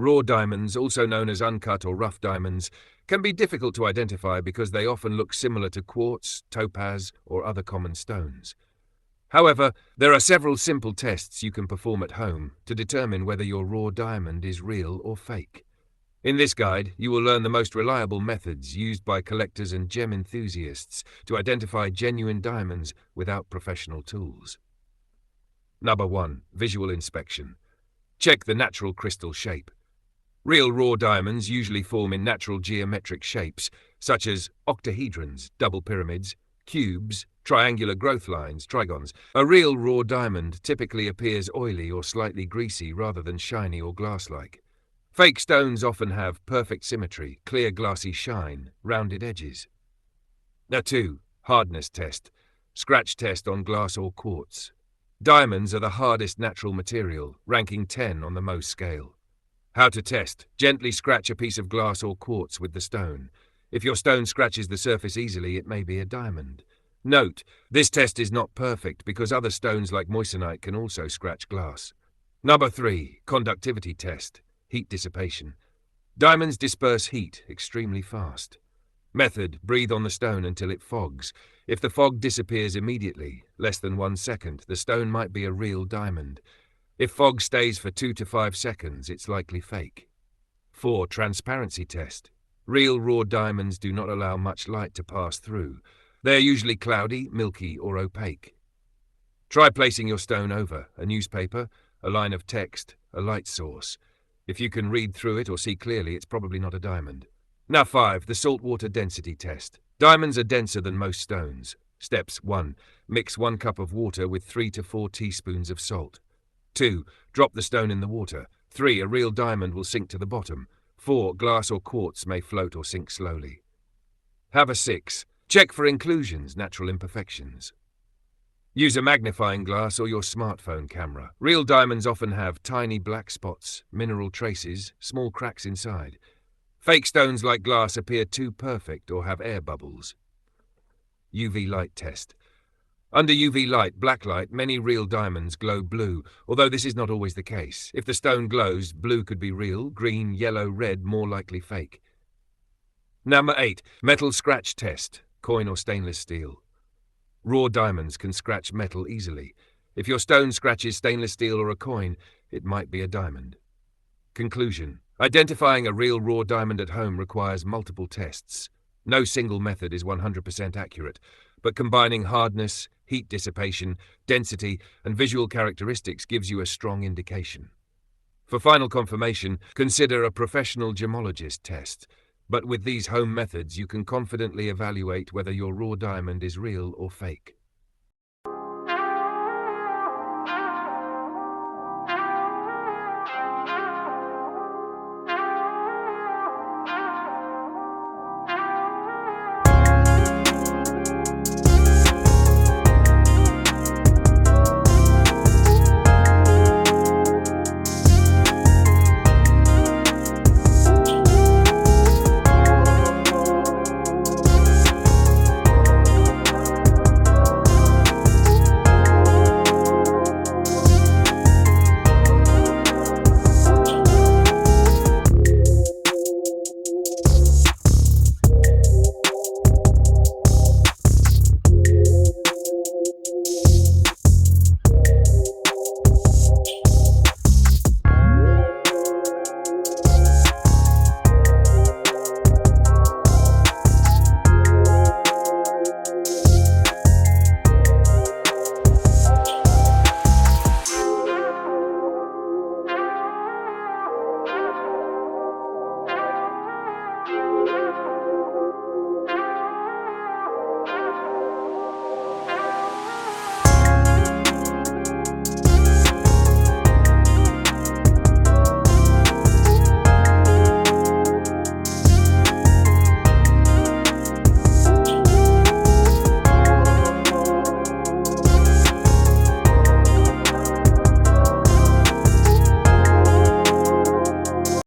Raw diamonds, also known as uncut or rough diamonds, can be difficult to identify because they often look similar to quartz, topaz, or other common stones. However, there are several simple tests you can perform at home to determine whether your raw diamond is real or fake. In this guide, you will learn the most reliable methods used by collectors and gem enthusiasts to identify genuine diamonds without professional tools. Number 1. Visual inspection. Check the natural crystal shape. Real raw diamonds usually form in natural geometric shapes, such as octahedrons, double pyramids, cubes, triangular growth lines, trigons. A real raw diamond typically appears oily or slightly greasy rather than shiny or glass-like. Fake stones often have perfect symmetry, clear glassy shine, rounded edges. Number 2. Hardness test. Scratch test on glass or quartz. Diamonds are the hardest natural material, ranking 10 on the Mohs scale. How to test. Gently scratch a piece of glass or quartz with the stone. If your stone scratches the surface easily, it may be a diamond. Note, this test is not perfect because other stones like moissanite can also scratch glass. Number 3. Conductivity test. Heat dissipation. Diamonds disperse heat extremely fast. Method: breathe on the stone until it fogs. If the fog disappears immediately, less than 1 second, the stone might be a real diamond. If fog stays for 2 to 5 seconds, it's likely fake. 4. Transparency test. Real raw diamonds do not allow much light to pass through. They are usually cloudy, milky, or opaque. Try placing your stone over a newspaper, a line of text, a light source. If you can read through it or see clearly, it's probably not a diamond. Now 5. The saltwater density test. Diamonds are denser than most stones. Steps: 1. Mix 1 cup of water with 3 to 4 teaspoons of salt. 2. Drop the stone in the water. 3. A real diamond will sink to the bottom. 4. Glass or quartz may float or sink slowly. Number 6. Check for inclusions, natural imperfections. Use a magnifying glass or your smartphone camera. Real diamonds often have tiny black spots, mineral traces, small cracks inside. Fake stones like glass appear too perfect or have air bubbles. UV light test. Under UV light, black light, many real diamonds glow blue, although this is not always the case. If the stone glows, blue could be real, green, yellow, red, more likely fake. Number 8. Metal scratch test. Coin or stainless steel. Raw diamonds can scratch metal easily. If your stone scratches stainless steel or a coin, it might be a diamond. Conclusion. Identifying a real raw diamond at home requires multiple tests. No single method is 100% accurate, but combining hardness, heat dissipation, density, and visual characteristics gives you a strong indication. For final confirmation, consider a professional gemologist test. But with these home methods, you can confidently evaluate whether your raw diamond is real or fake.